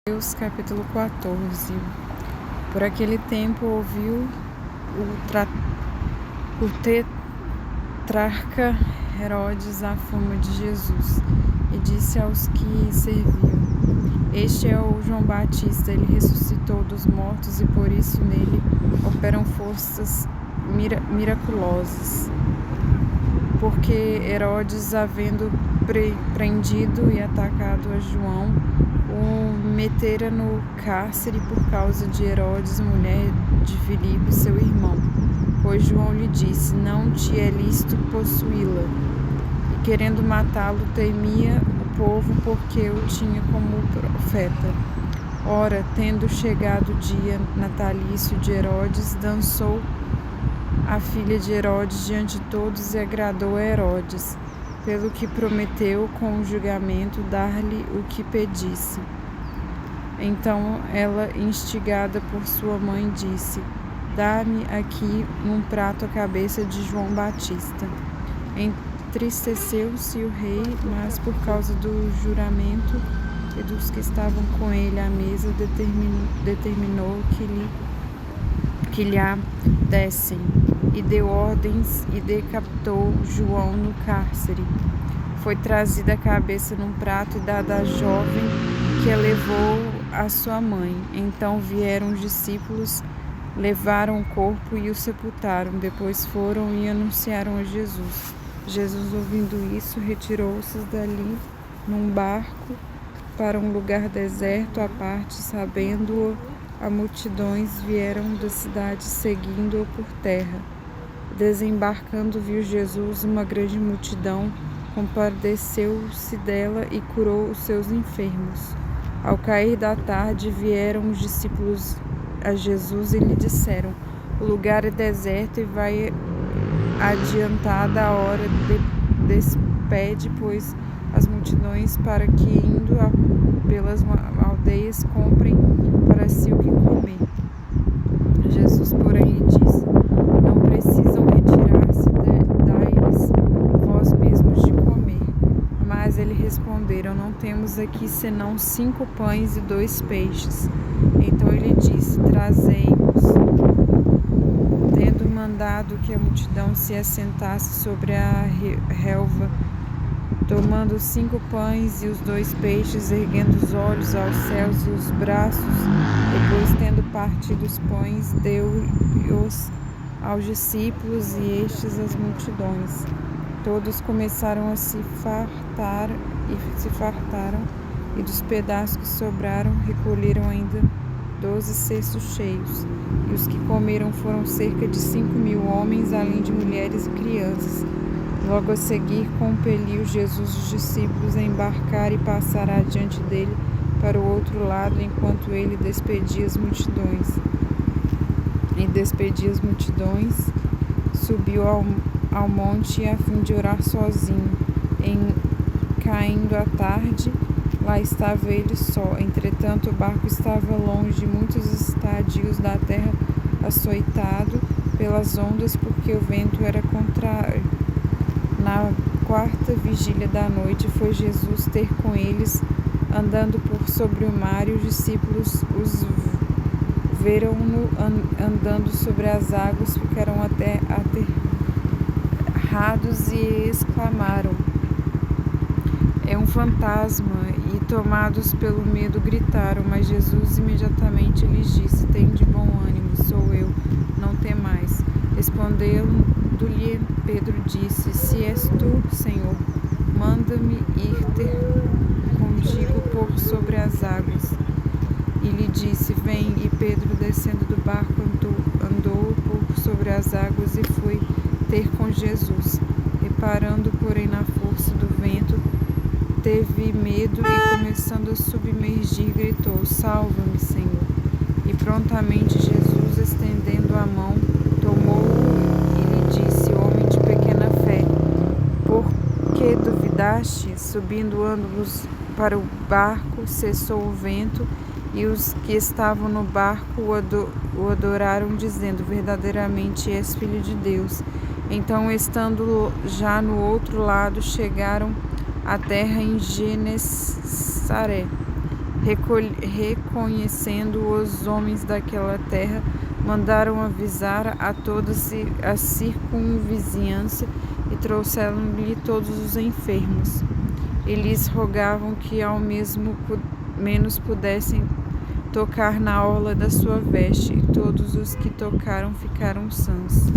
Mateus capítulo 14. Por aquele tempo ouviu o tetrarca Herodes a fama de Jesus e disse aos que serviam: Este é o João Batista, ele ressuscitou dos mortos e por isso nele operam forças miraculosas. Porque Herodes, havendo prendido e atacado a João, o metera no cárcere por causa de Herodes, mulher de Filipe, seu irmão. Pois João lhe disse: Não te é lícito possuí-la. E querendo matá-lo, temia o povo, porque o tinha como profeta. Ora, tendo chegado o dia natalício de Herodes, dançou a filha de Herodes diante de todos e agradou a Herodes, pelo que prometeu com o julgamento dar-lhe o que pedisse. Então ela, instigada por sua mãe, disse: Dá-me aqui num prato a cabeça de João Batista. Entristeceu-se o rei, mas por causa do juramento e dos que estavam com ele à mesa, determinou que lhe a dessem, e deu ordens e decapitou João no cárcere. Foi trazida a cabeça num prato e dada à jovem, que a levou à sua mãe. Então vieram os discípulos, levaram o corpo e o sepultaram. Depois foram e anunciaram a Jesus. Jesus, ouvindo isso, retirou-se dali num barco para um lugar deserto à parte, sabendo-o, as multidões vieram da cidade seguindo-o por terra. Desembarcando, viu Jesus uma grande multidão, compadeceu-se dela e curou os seus enfermos. Ao cair da tarde, vieram os discípulos a Jesus e lhe disseram: O lugar é deserto e vai adiantada a hora. Despede, pois, as multidões, para que, indo pelas aldeias, comprem para si o que comer. Jesus, porém, lhe disse: Não precisam retirar-se, dai-lhes vós mesmos de comer. Mas eles responderam: Não temos aqui senão 5 pães e 2 peixes. Então ele disse: Trazei-os. Tendo mandado que a multidão se assentasse sobre a relva, tomando os 5 pães e os 2 peixes, erguendo os olhos aos céus e os braços, depois, tendo partido os pães, deu-os aos discípulos e estes às multidões. Todos começaram a se fartaram, e dos pedaços que sobraram, recolheram ainda 12 cestos cheios. E os que comeram foram cerca de 5.000 homens, além de mulheres e crianças. Logo a seguir, compeliu Jesus os discípulos a embarcar e passar adiante dele para o outro lado, enquanto ele despedia as multidões. Subiu ao monte a fim de orar sozinho. Caindo a tarde, lá estava ele só. Entretanto, o barco estava longe de muitos estadios da terra, açoitado pelas ondas, porque o vento era contrário. Na 4ª vigília da noite, foi Jesus ter com eles, andando por sobre o mar, e os discípulos os viram-no andando sobre as águas, ficaram até aterrados e exclamaram: É um fantasma! E tomados pelo medo gritaram. Mas Jesus imediatamente lhes disse: Tende bom ânimo, sou eu, não temais. Respondendo-lhe Pedro, disse: Se és tu, Senhor, manda-me ir ter contigo por sobre as águas. E lhe disse: Vem. E Pedro, descendo do barco, andou por sobre as águas e foi ter com Jesus. Reparando, porém, na força do vento, teve medo e, começando a submergir, gritou: Salva-me, Senhor! E prontamente Jesus, estendendo a mão, tomou-o e lhe disse: Homem de pequena fé, por que duvidaste? Subindo ambos para o barco, cessou o vento, e os que estavam no barco o adoraram, dizendo: Verdadeiramente és Filho de Deus. Então, estando já no outro lado, chegaram à terra em Genesaré. reconhecendo os homens daquela terra, mandaram avisar a toda a circunvizinhança e trouxeram-lhe todos os enfermos. E lhes rogavam que ao menos pudessem tocar na orla da sua veste, e todos os que tocaram ficaram sãos.